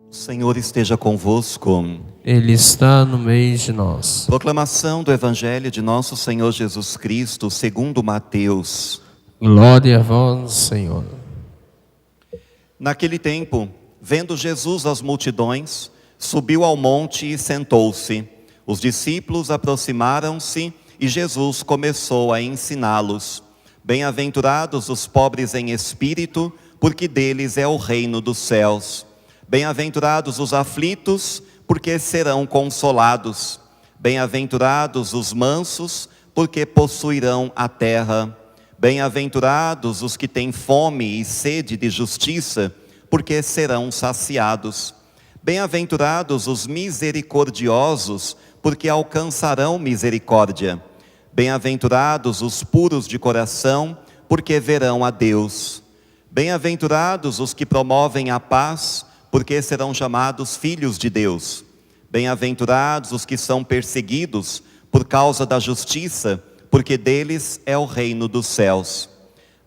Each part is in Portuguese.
O Senhor esteja convosco. Ele está no meio de nós. Proclamação do Evangelho de nosso Senhor Jesus Cristo, segundo Mateus. Glória a vós, Senhor. Naquele tempo, vendo Jesus as multidões, subiu ao monte e sentou-se. Os discípulos aproximaram-se e Jesus começou a ensiná-los. Bem-aventurados os pobres em espírito, porque deles é o reino dos céus. Bem-aventurados os aflitos, porque serão consolados. Bem-aventurados os mansos, porque possuirão a terra. Bem-aventurados os que têm fome e sede de justiça, porque serão saciados. Bem-aventurados os misericordiosos, porque alcançarão misericórdia. Bem-aventurados os puros de coração, porque verão a Deus. Bem-aventurados os que promovem a paz, porque serão chamados filhos de Deus. Bem-aventurados os que são perseguidos por causa da justiça, porque deles é o reino dos céus.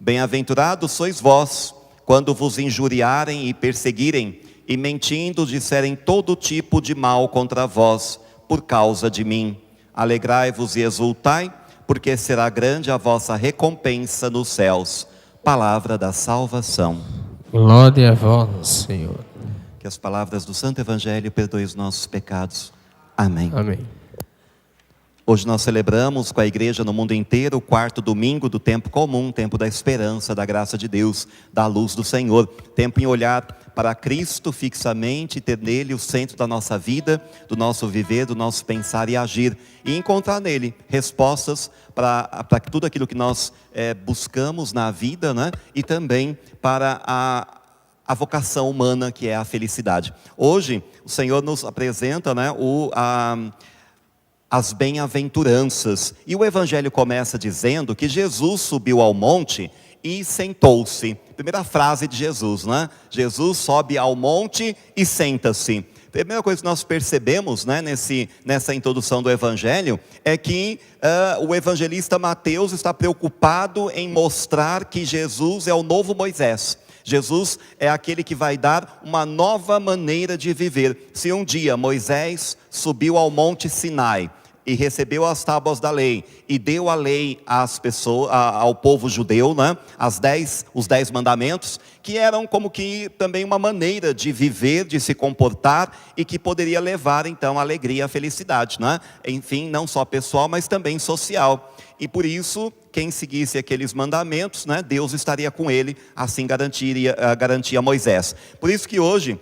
Bem-aventurados sois vós, quando vos injuriarem e perseguirem, e mentindo disserem todo tipo de mal contra vós, por causa de mim. Alegrai-vos e exultai, porque será grande a vossa recompensa nos céus. Palavra da salvação. Glória a vós, Senhor. Que as palavras do Santo Evangelho perdoem os nossos pecados. Amém. Amém. Hoje nós celebramos com a igreja no mundo inteiro o quarto domingo do tempo comum, tempo da esperança, da graça de Deus, da luz do Senhor. Tempo em olhar para Cristo fixamente, ter nele o centro da nossa vida, do nosso viver, do nosso pensar e agir. E encontrar nele respostas para tudo aquilo que nós buscamos na vida, né? E também para a vocação humana, que é a felicidade. Hoje o Senhor nos apresenta, né, as bem-aventuranças. E o Evangelho começa dizendo que Jesus subiu ao monte e sentou-se. Primeira frase de Jesus, né? Jesus sobe ao monte e senta-se. Primeira coisa que nós percebemos, né, nessa introdução do Evangelho é que o evangelista Mateus está preocupado em mostrar que Jesus é o novo Moisés. Jesus é aquele que vai dar uma nova maneira de viver. Se um dia Moisés subiu ao monte Sinai e recebeu as tábuas da lei e deu a lei às pessoas, ao povo judeu, né? Os 10 mandamentos, que eram como que também uma maneira de viver, de se comportar e que poderia levar então a alegria, a felicidade, né? Enfim, não só pessoal, mas também social. E por isso, quem seguisse aqueles mandamentos, né, Deus estaria com ele, assim garantia Moisés. Por isso que hoje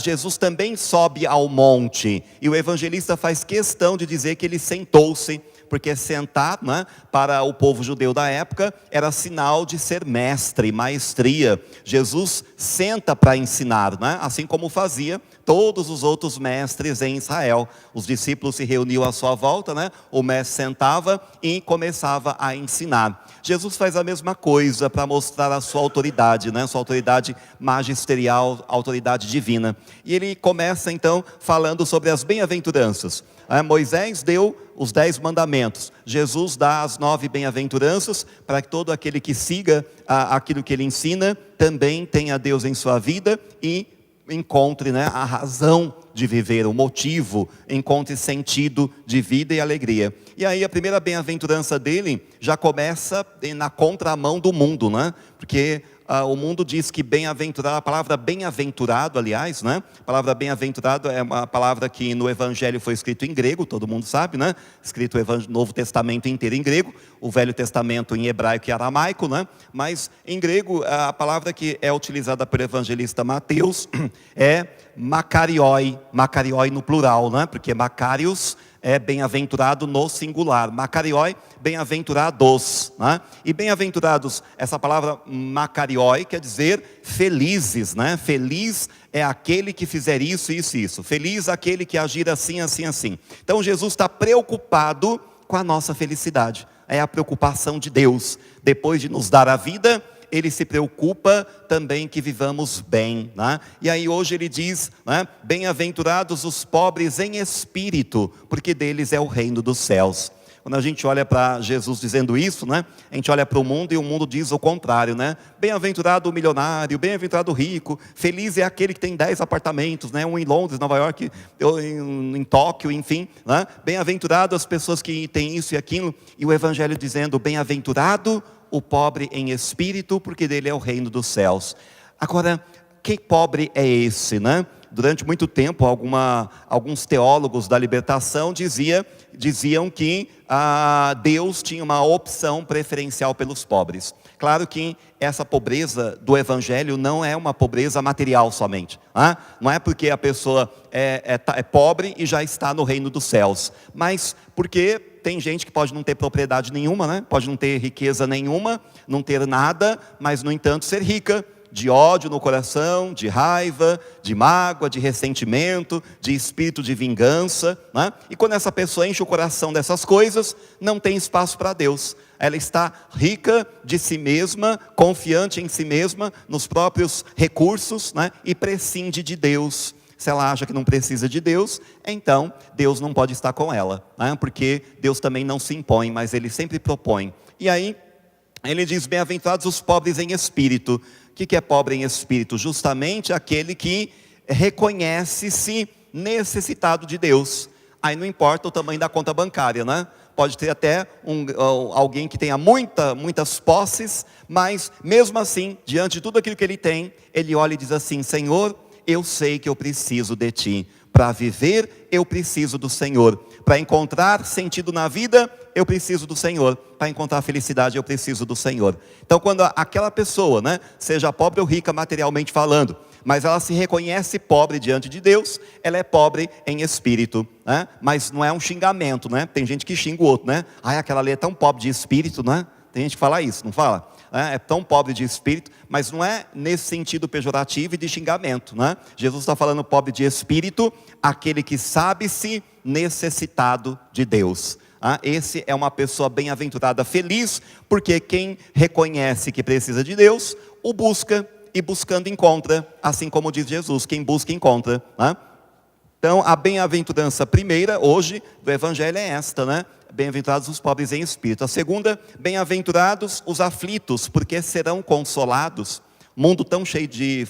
Jesus também sobe ao monte, e o evangelista faz questão de dizer que ele sentou-se, porque sentar, né, para o povo judeu da época era sinal de ser mestre, maestria. Jesus senta para ensinar, né, assim como fazia todos os outros mestres em Israel. Os discípulos se reuniam à sua volta, né? O mestre sentava e começava a ensinar. Jesus faz a mesma coisa para mostrar a sua autoridade, né? Sua autoridade magisterial, autoridade divina. E ele começa então falando sobre as bem-aventuranças. Moisés deu os 10 mandamentos. Jesus dá as 9 bem-aventuranças para que todo aquele que siga aquilo que ele ensina também tenha Deus em sua vida e encontre, né, a razão de viver, o motivo, encontre sentido de vida e alegria. E aí a primeira bem-aventurança dele já começa na contramão do mundo, né? Porque o mundo diz que bem-aventurado, a palavra bem-aventurado, aliás, né? A palavra bem-aventurado é uma palavra que no Evangelho foi escrito em grego, todo mundo sabe, né? Escrito o Novo Testamento inteiro em grego, o Velho Testamento em hebraico e aramaico, né? Mas em grego a palavra que é utilizada pelo evangelista Mateus é makarioi no plural, né? Porque makarios é bem-aventurado no singular, makarioi, bem-aventurados, né? E bem-aventurados, essa palavra makarioi quer dizer felizes, né? Feliz é aquele que fizer isso, isso e isso. Feliz aquele que agir assim, assim, assim. Então Jesus está preocupado com a nossa felicidade. É a preocupação de Deus. Depois de nos dar a vida, ele se preocupa também que vivamos bem, né? E aí hoje ele diz, né, bem-aventurados os pobres em espírito, porque deles é o reino dos céus. Quando a gente olha para Jesus dizendo isso, né? A gente olha para o mundo e o mundo diz o contrário, né? Bem-aventurado o milionário, bem-aventurado o rico, feliz é aquele que tem 10 apartamentos, né? Um em Londres, Nova York, em Tóquio, enfim, né? Bem-aventurado as pessoas que têm isso e aquilo, e o Evangelho dizendo, bem-aventurado o pobre em espírito, porque dele é o reino dos céus. Agora, que pobre é esse, né? Durante muito tempo, alguns teólogos da libertação diziam que Deus tinha uma opção preferencial pelos pobres. Claro que essa pobreza do Evangelho não é uma pobreza material somente. Não é porque a pessoa é pobre e já está no reino dos céus, mas porque tem gente que pode não ter propriedade nenhuma, né? Pode não ter riqueza nenhuma, não ter nada, mas no entanto ser rica, de ódio no coração, de raiva, de mágoa, de ressentimento, de espírito de vingança, né? E quando essa pessoa enche o coração dessas coisas, não tem espaço para Deus. Ela está rica de si mesma, confiante em si mesma, nos próprios recursos, né? E prescinde de Deus. Se ela acha que não precisa de Deus, então Deus não pode estar com ela, né? Porque Deus também não se impõe, mas Ele sempre propõe. E aí, Ele diz, bem-aventurados os pobres em espírito. O que é pobre em espírito? Justamente aquele que reconhece-se necessitado de Deus. Aí não importa o tamanho da conta bancária, né? Pode ter até alguém que tenha muitas posses, mas mesmo assim, diante de tudo aquilo que ele tem, ele olha e diz assim, Senhor, eu sei que eu preciso de Ti. Para viver, eu preciso do Senhor. Para encontrar sentido na vida, eu preciso do Senhor. Para encontrar felicidade, eu preciso do Senhor. Então, quando aquela pessoa, né, seja pobre ou rica materialmente falando, mas ela se reconhece pobre diante de Deus, ela é pobre em espírito, né? Mas não é um xingamento, né? Tem gente que xinga o outro, né? Ai, aquela ali é tão pobre de espírito, né? Tem gente que fala isso, não fala? É tão pobre de espírito, mas não é nesse sentido pejorativo e de xingamento, né? Jesus está falando pobre de espírito, aquele que sabe-se necessitado de Deus. Esse é uma pessoa bem-aventurada, feliz, porque quem reconhece que precisa de Deus, o busca e buscando encontra, assim como diz Jesus, quem busca encontra, né? Então, a bem-aventurança primeira, hoje, do Evangelho é esta, né? Bem-aventurados os pobres em espírito. A segunda, bem-aventurados os aflitos, porque serão consolados. Mundo tão cheio de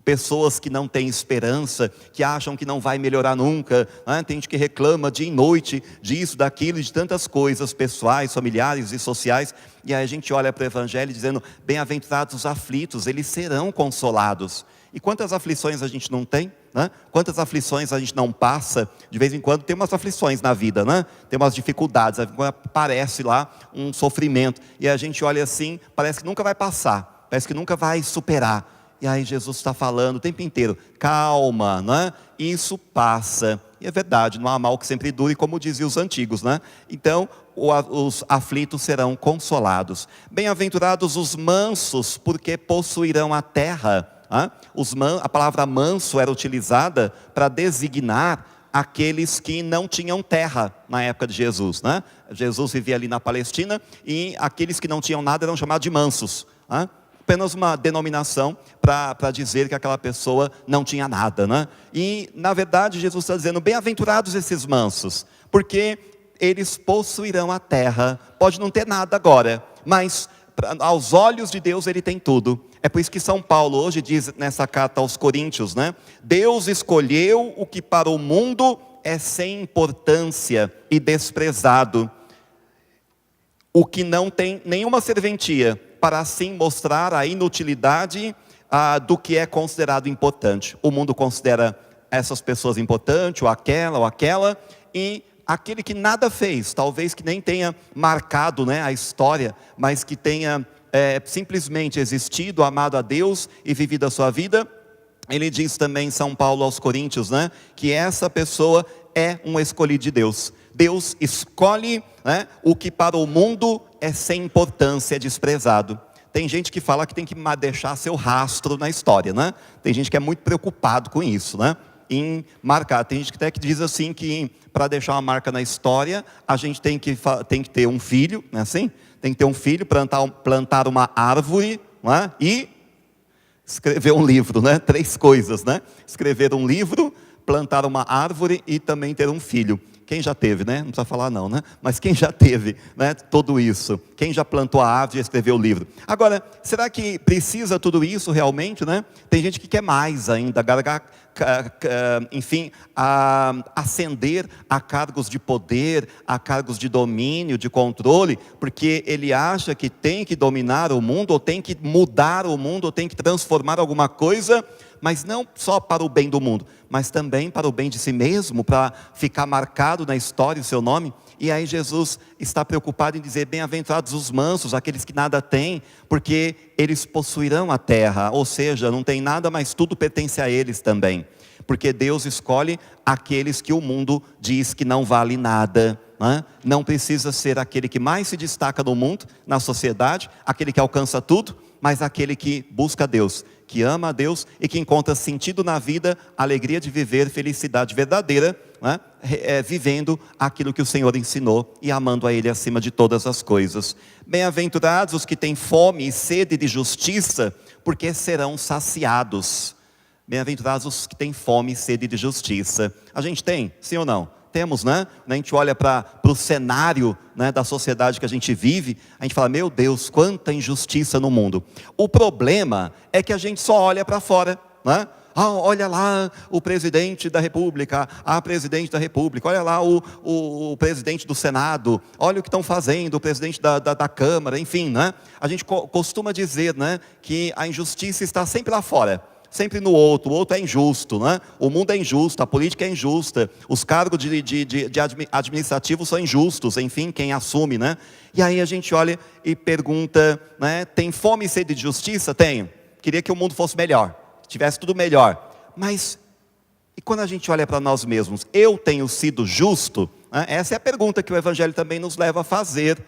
pessoas que não têm esperança, que acham que não vai melhorar nunca, né? Tem gente que reclama dia e noite disso, daquilo, de tantas coisas pessoais, familiares e sociais. E aí a gente olha para o Evangelho dizendo, bem-aventurados os aflitos, eles serão consolados. E quantas aflições a gente não tem, né? Quantas aflições a gente não passa? De vez em quando tem umas aflições na vida, né? Tem umas dificuldades, aparece lá um sofrimento, e a gente olha assim, parece que nunca vai passar, parece que nunca vai superar. E aí Jesus está falando o tempo inteiro, calma, né? Isso passa. E é verdade, não há mal que sempre dure, como diziam os antigos, né? Então, os aflitos serão consolados. Bem-aventurados os mansos, porque possuirão a terra. A palavra manso era utilizada para designar aqueles que não tinham terra na época de Jesus, né? Jesus vivia ali na Palestina e aqueles que não tinham nada eram chamados de mansos, apenas uma denominação para dizer que aquela pessoa não tinha nada, né? E na verdade Jesus está dizendo, bem-aventurados esses mansos, porque eles possuirão a terra. Pode não ter nada agora, mas aos olhos de Deus ele tem tudo. É por isso que São Paulo hoje diz nessa carta aos Coríntios, né? Deus escolheu o que para o mundo é sem importância e desprezado, o que não tem nenhuma serventia, para assim mostrar a inutilidade do que é considerado importante. O mundo considera essas pessoas importantes, ou aquela, e aquele que nada fez, talvez que nem tenha marcado, né, a história, mas que tenha simplesmente existido, amado a Deus e vivido a sua vida, ele diz também, São Paulo aos Coríntios, né, que essa pessoa é um escolhido de Deus. Deus escolhe, né, o que para o mundo é sem importância, é desprezado. Tem gente que fala que tem que deixar seu rastro na história, né? Tem gente que é muito preocupado com isso, né? Em marcar. Tem gente que até que diz assim que para deixar uma marca na história, a gente tem que ter um filho, não é assim? Tem que ter um filho, plantar uma árvore, não é? E escrever um livro, né? 3 coisas, né? Escrever um livro, plantar uma árvore e também ter um filho. Quem já teve, né? Não precisa falar não, né? Mas quem já teve, né, tudo isso? Quem já plantou a árvore e escreveu o livro? Agora, será que precisa tudo isso realmente, né? Tem gente que quer mais ainda, enfim, ascender a cargos de poder, a cargos de domínio, de controle, porque ele acha que tem que dominar o mundo, ou tem que mudar o mundo, ou tem que transformar alguma coisa, mas não só para o bem do mundo, mas também para o bem de si mesmo, para ficar marcado na história o seu nome. E aí Jesus está preocupado em dizer: bem-aventurados os mansos, aqueles que nada têm, porque eles possuirão a terra, ou seja, não tem nada, mas tudo pertence a eles também, porque Deus escolhe aqueles que o mundo diz que não vale nada, né? Não precisa ser aquele que mais se destaca no mundo, na sociedade, aquele que alcança tudo, mas aquele que busca Deus, que ama a Deus e que encontra sentido na vida, alegria de viver, felicidade verdadeira, né? Vivendo aquilo que o Senhor ensinou e amando a Ele acima de todas as coisas. Bem-aventurados os que têm fome e sede de justiça, porque serão saciados. Bem-aventurados os que têm fome e sede de justiça. A gente tem, sim ou não? Temos, né? A gente olha para o cenário, né, da sociedade que a gente vive, a gente fala: meu Deus, quanta injustiça no mundo. O problema é que a gente só olha para fora, né? Olha lá o presidente da república, a presidente da república, olha lá o presidente do Senado, olha o que estão fazendo, o presidente da Câmara, enfim, né? A gente costuma dizer, né, que a injustiça está sempre lá fora, sempre no outro, o outro é injusto, né? O mundo é injusto, a política é injusta, os cargos administrativos são injustos, enfim, quem assume, né? E aí a gente olha e pergunta, né, tem fome e sede de justiça? Tenho. Queria que o mundo fosse melhor, tivesse tudo melhor. Mas, e quando a gente olha para nós mesmos, eu tenho sido justo? Né? Essa é a pergunta que o Evangelho também nos leva a fazer.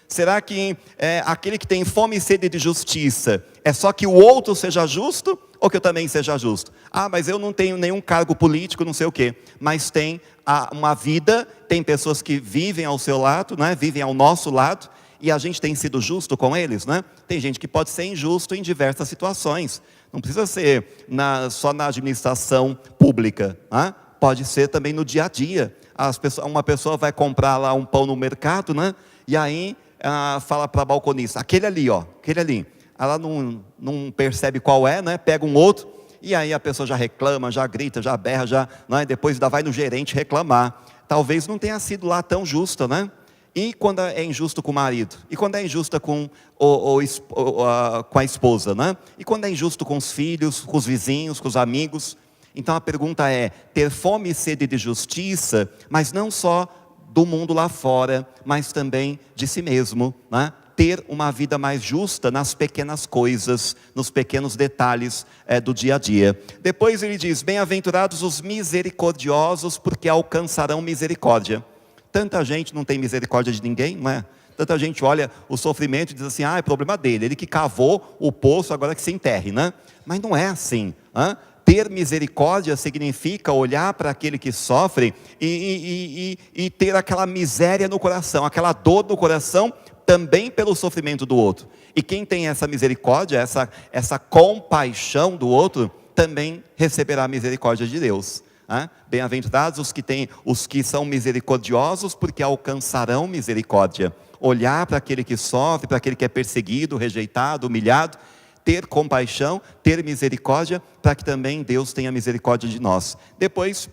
Será que aquele que tem fome e sede de justiça, é só que o outro seja justo, ou que eu também seja justo? Mas eu não tenho nenhum cargo político, não sei o quê. Mas tem uma vida, tem pessoas que vivem ao seu lado, né? Vivem ao nosso lado, e a gente tem sido justo com eles, né? Tem gente que pode ser injusto em diversas situações. Não precisa ser só na administração pública, né? Pode ser também no dia a dia. Uma pessoa vai comprar lá um pão no mercado, né? E aí fala para a balconista: aquele ali, ó, aquele ali. Ela não percebe qual é, né? Pega um outro, e aí a pessoa já reclama, já grita, já berra, já, né? Depois ainda vai no gerente reclamar. Talvez não tenha sido lá tão justa, né? E quando é injusto com o marido? E quando é injusta com a esposa, né? E quando é injusto com os filhos, com os vizinhos, com os amigos? Então a pergunta é: ter fome e sede de justiça, mas não só do mundo lá fora, mas também de si mesmo, né? Ter uma vida mais justa nas pequenas coisas, nos pequenos detalhes do dia a dia. Depois ele diz: bem-aventurados os misericordiosos, porque alcançarão misericórdia. Tanta gente não tem misericórdia de ninguém, não é? Tanta gente olha o sofrimento e diz assim: é problema dele, ele que cavou o poço, agora que se enterre, né? Mas não é assim, né? Ter misericórdia significa olhar para aquele que sofre e ter aquela miséria no coração, aquela dor no coração, também pelo sofrimento do outro. E quem tem essa misericórdia, essa compaixão do outro, também receberá a misericórdia de Deus. Bem-aventurados os que são misericordiosos, porque alcançarão misericórdia. Olhar para aquele que sofre, para aquele que é perseguido, rejeitado, humilhado, ter compaixão, ter misericórdia, para que também Deus tenha misericórdia de nós. Depois,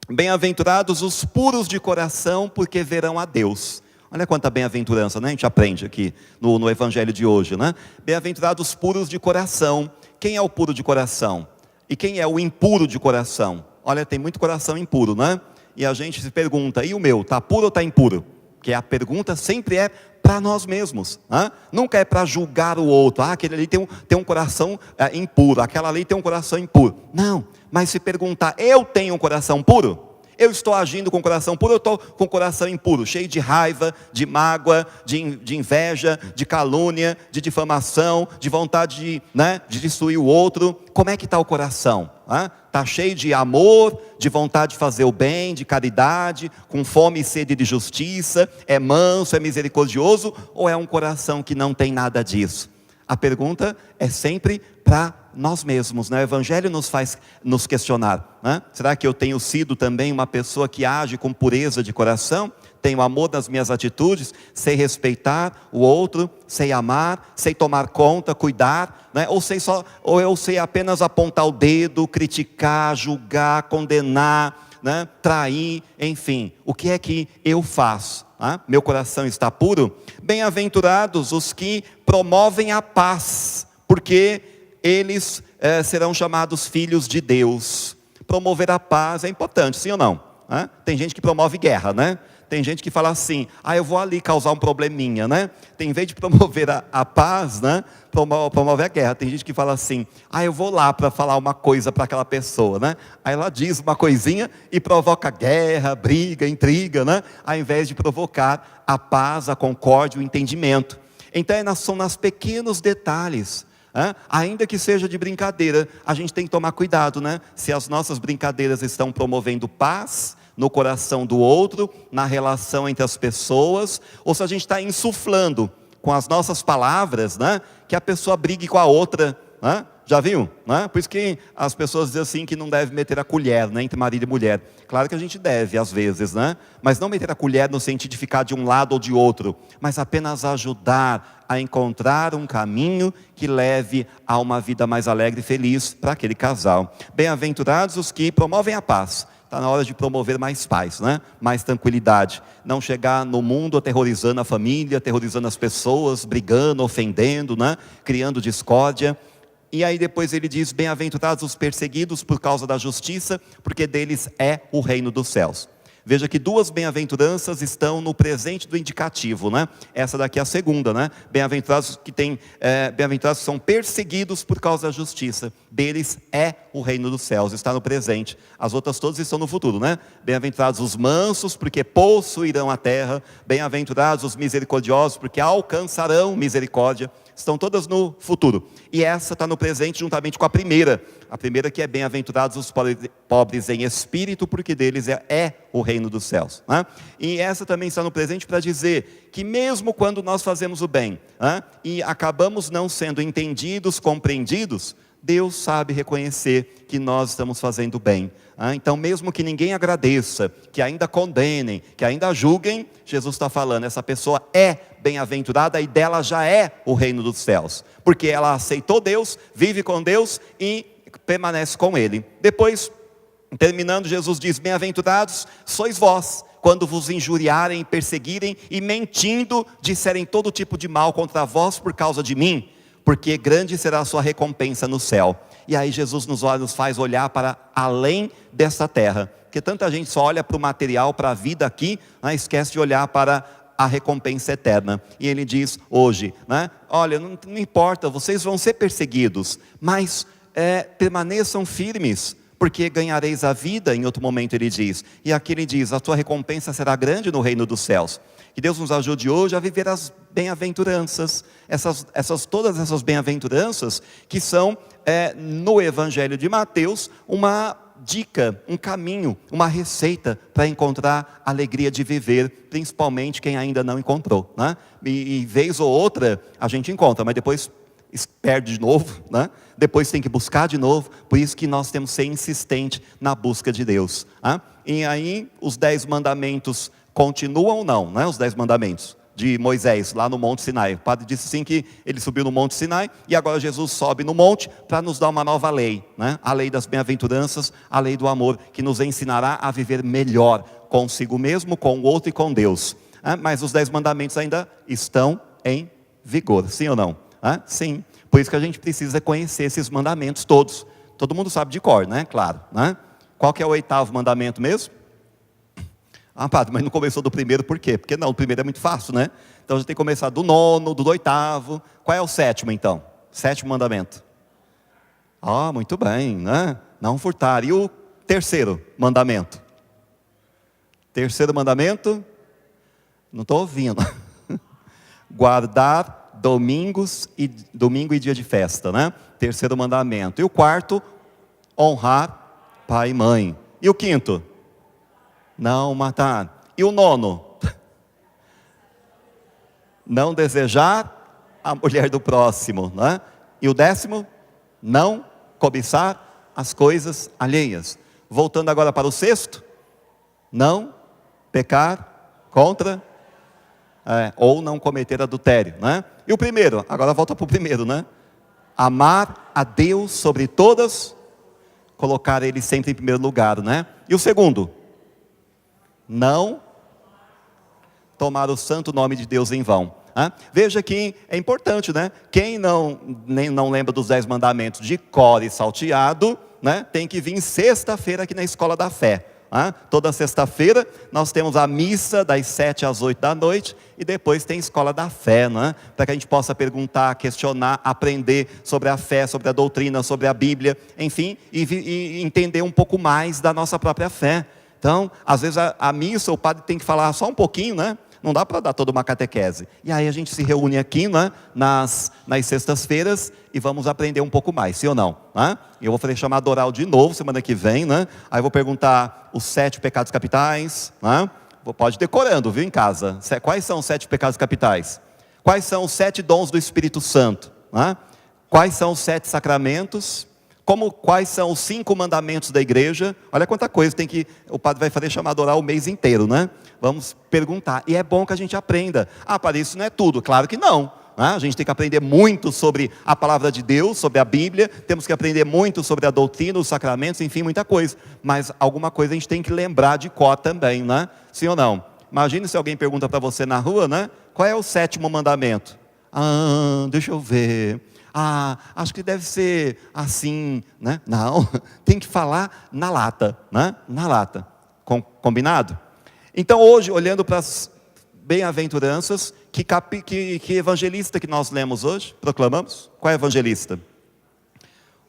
bem-aventurados os puros de coração, porque verão a Deus. Olha quanta bem-aventurança, né? A gente aprende aqui no Evangelho de hoje, né? Bem-aventurados os puros de coração. Quem é o puro de coração? E quem é o impuro de coração? Olha, tem muito coração impuro, né? E a gente se pergunta: e o meu, está puro ou está impuro? Porque a pergunta sempre é para nós mesmos, né? Nunca é para julgar o outro. Aquele ali tem um coração impuro, aquela ali tem um coração impuro. Não, mas se perguntar: eu tenho um coração puro? Eu estou agindo com o coração puro, eu estou com o coração impuro, cheio de raiva, de mágoa, de inveja, de calúnia, de difamação, de vontade de destruir o outro. Como é que está o coração? Está cheio de amor, de vontade de fazer o bem, de caridade, com fome e sede de justiça, é manso, é misericordioso, ou é um coração que não tem nada disso? A pergunta é sempre para nós mesmos, né? O Evangelho nos faz nos questionar, né? Será que eu tenho sido também uma pessoa que age com pureza de coração? Tenho amor nas minhas atitudes? Sei respeitar o outro? Sei amar? Sei tomar conta, cuidar? Né? Ou eu sei apenas apontar o dedo, criticar, julgar, condenar, né? Trair, enfim. O que é que eu faço? Meu coração está puro? Bem-aventurados os que promovem a paz, porque eles serão chamados filhos de Deus. Promover a paz é importante, sim ou não? Tem gente que promove guerra, né? Tem gente que fala assim, eu vou ali causar um probleminha, né? Em vez de promover a paz, né? Promove a guerra. Tem gente que fala assim, eu vou lá para falar uma coisa para aquela pessoa, né? Aí ela diz uma coisinha e provoca guerra, briga, intriga, né? Ao invés de provocar a paz, a concórdia, o entendimento. Então são nos pequenos detalhes, ainda que seja de brincadeira, a gente tem que tomar cuidado, né? Se as nossas brincadeiras estão promovendo paz no coração do outro, na relação entre as pessoas, ou se a gente está insuflando com as nossas palavras, né? Que a pessoa brigue com a outra, né? Já viu? Né? Por isso que as pessoas dizem assim que não deve meter a colher, né, entre marido e mulher. Claro que a gente deve às vezes, né? Mas não meter a colher no sentido de ficar de um lado ou de outro, mas apenas ajudar a encontrar um caminho que leve a uma vida mais alegre e feliz para aquele casal. Bem-aventurados os que promovem a paz. Está na hora de promover mais paz, né? Mais tranquilidade. Não chegar no mundo aterrorizando a família, aterrorizando as pessoas, brigando, ofendendo, né? Criando discórdia. E aí depois ele diz, bem-aventurados os perseguidos por causa da justiça, porque deles é o reino dos céus. Veja que duas bem-aventuranças estão no presente do indicativo, né? Essa daqui é a segunda, né? Bem-aventurados bem-aventurados que são perseguidos por causa da justiça. Deles é o reino dos céus, está no presente. As outras todas estão no futuro, né? Bem-aventurados os mansos, porque possuirão a terra. Bem-aventurados os misericordiosos, porque alcançarão misericórdia. Estão todas no futuro. E essa está no presente juntamente com a primeira. A primeira que é bem-aventurados os pobres em espírito, porque deles é o reino dos céus, né? E essa também está no presente para dizer que mesmo quando nós fazemos o bem, e acabamos não sendo entendidos, compreendidos, Deus sabe reconhecer que nós estamos fazendo bem. Então mesmo que ninguém agradeça, que ainda condenem, que ainda julguem, Jesus está falando, essa pessoa é bem-aventurada e dela já é o reino dos céus. Porque ela aceitou Deus, vive com Deus e permanece com Ele. Depois, terminando, Jesus diz, bem-aventurados sois vós, quando vos injuriarem, perseguirem e mentindo, disserem todo tipo de mal contra vós por causa de mim. Porque grande será a sua recompensa no céu. E aí Jesus nos faz olhar para além dessa terra. Porque tanta gente só olha para o material, para a vida aqui, esquece de olhar para a recompensa eterna. E ele diz hoje, né? Olha, não importa, vocês vão ser perseguidos, mas permaneçam firmes, porque ganhareis a vida. Em outro momento ele diz, e aqui ele diz, a tua recompensa será grande no reino dos céus. Que Deus nos ajude hoje a viver as bem-aventuranças, todas essas bem-aventuranças que são no Evangelho de Mateus uma dica, um caminho, uma receita para encontrar a alegria de viver, principalmente quem ainda não encontrou, né? E vez ou outra a gente encontra, mas depois perde de novo, né? Depois tem que buscar de novo. Por isso que nós temos que ser insistente na busca de Deus, né? E aí os 10 mandamentos continuam ou não, né? Os 10 mandamentos de Moisés, lá no Monte Sinai. O padre disse sim que ele subiu no Monte Sinai, e agora Jesus sobe no monte para nos dar uma nova lei, né? A lei das bem-aventuranças, a lei do amor, que nos ensinará a viver melhor consigo mesmo, com o outro e com Deus. Mas os 10 mandamentos ainda estão em vigor, sim ou não? Sim, por isso que a gente precisa conhecer esses mandamentos todos. Todo mundo sabe de cor, né? Claro, né? Qual que é o 8º mandamento mesmo? Padre, mas não começou do primeiro, por quê? Porque não, o primeiro é muito fácil, né? Então a gente tem que começar do 9º, do 8º. Qual é o 7º então? 7º mandamento. Muito bem, né? Não furtar. E o 3º mandamento? 3º mandamento? Não estou ouvindo. Guardar domingo e dia de festa, né? 3º mandamento. E o 4º, honrar pai e mãe. E o 5º? Não matar. E o 9º? Não desejar a mulher do próximo, né? E o 10º? Não cobiçar as coisas alheias. Voltando agora para o sexto, não pecar contra, ou não cometer adultério, né? E o primeiro, agora volta para o primeiro, né? Amar a Deus sobre todas, colocar Ele sempre em primeiro lugar, né? E o segundo, não tomar o santo nome de Deus em vão. Veja que é importante, né? Quem não lembra dos 10 mandamentos de cor e salteado, né? Tem que vir sexta-feira aqui na Escola da Fé. Toda sexta-feira nós temos a missa das 7 às 8 da noite e depois tem Escola da Fé, né? Para que a gente possa perguntar, questionar, aprender sobre a fé, sobre a doutrina, sobre a Bíblia, enfim, e entender um pouco mais da nossa própria fé. Então, às vezes a missa, o padre tem que falar só um pouquinho, né? Não dá para dar toda uma catequese. E aí a gente se reúne aqui, né, nas sextas-feiras e vamos aprender um pouco mais, sim ou não? Eu vou fazer chamada oral de novo semana que vem, né? Aí eu vou perguntar os 7 pecados capitais, né? Pode ir decorando, viu, em casa. Quais são os 7 pecados capitais? Quais são os 7 dons do Espírito Santo? Quais são os 7 sacramentos? Quais são os 5 mandamentos da igreja? Olha quanta coisa o padre vai fazer chamada oral o mês inteiro, né? Vamos perguntar, e é bom que a gente aprenda. Para isso não é tudo, claro que não. A gente tem que aprender muito sobre a palavra de Deus, sobre a Bíblia, temos que aprender muito sobre a doutrina, os sacramentos, enfim, muita coisa. Mas alguma coisa a gente tem que lembrar de cor também, né? Sim ou não? Imagine se alguém pergunta para você na rua, né? Qual é o 7º mandamento? Deixa eu ver. Acho que deve ser assim, né? Não, tem que falar na lata, né? Na lata. Combinado? Então hoje, olhando para as bem-aventuranças, que evangelista que nós lemos hoje? Proclamamos? Qual é o evangelista?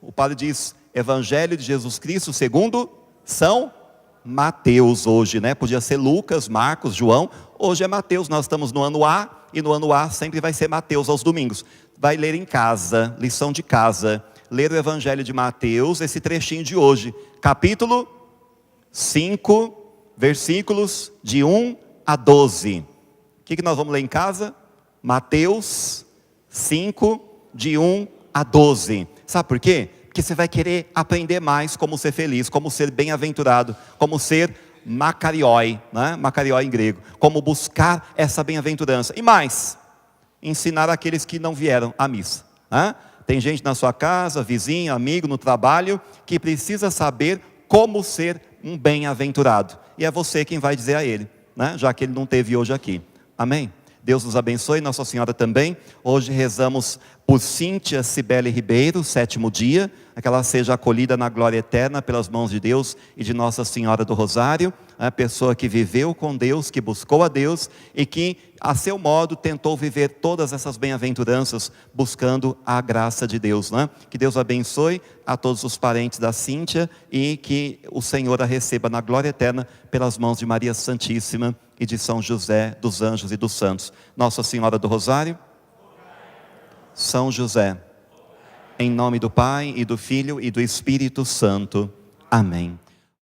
O padre diz, Evangelho de Jesus Cristo segundo São Mateus hoje, né? Podia ser Lucas, Marcos, João, hoje é Mateus, nós estamos no ano A, e no ano A sempre vai ser Mateus aos domingos. Vai ler em casa, lição de casa, ler o Evangelho de Mateus, esse trechinho de hoje, capítulo 5, versículos de 1 a 12. O que nós vamos ler em casa? Mateus 5, de 1 a 12. Sabe por quê? Porque você vai querer aprender mais como ser feliz, como ser bem-aventurado, como ser makarioi, né? Makarioi em grego, como buscar essa bem-aventurança. E mais, ensinar aqueles que não vieram à missa. Tem gente na sua casa, vizinho, amigo, no trabalho, que precisa saber como ser um bem-aventurado. E é você quem vai dizer a ele, né? Já que ele não esteve hoje aqui. Amém? Deus nos abençoe, Nossa Senhora também. Hoje rezamos por Cíntia Cibele Ribeiro, 7º dia, que ela seja acolhida na glória eterna pelas mãos de Deus e de Nossa Senhora do Rosário, a pessoa que viveu com Deus, que buscou a Deus e que, a seu modo, tentou viver todas essas bem-aventuranças, buscando a graça de Deus, né? Que Deus abençoe a todos os parentes da Cíntia e que o Senhor a receba na glória eterna pelas mãos de Maria Santíssima e de São José, dos anjos e dos santos. Nossa Senhora do Rosário, São José, em nome do Pai e do Filho e do Espírito Santo. Amém.